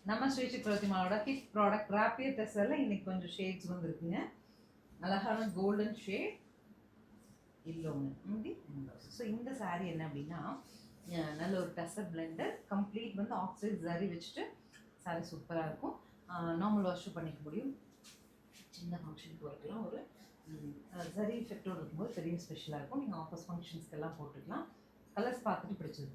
நம்ம Sri சக்கரவர்த்திமாவோட hit product rapier டெஸ்ஸரில் இன்னைக்கு கொஞ்சம் ஷேட்ஸ் வந்துருக்குங்க. அழகான கோல்டன் ஷேட் இல்லோன்னு இப்படி. ஸோ இந்த சாரீ என்ன அப்படின்னா நல்ல ஒரு டெஸ்ஸர் பிளெண்டர் கம்ப்ளீட் வந்து ஆக்சைட் ஜரி வச்சுட்டு சாரீ சூப்பராக இருக்கும். நார்மல் வாஷும் பண்ணிக்க முடியும். சின்ன ஃபங்க்ஷனுக்கு வரலாம். ஒரு ஜரி எஃபெக்டோடு இருக்கும்போது பெரிய ஸ்பெஷலாக இருக்கும். நீங்கள் ஆஃபீஸ் ஃபங்க்ஷன்ஸ்க்கெல்லாம் போட்டுக்கலாம். கலர்ஸ் பார்த்துட்டு பிடிச்சது.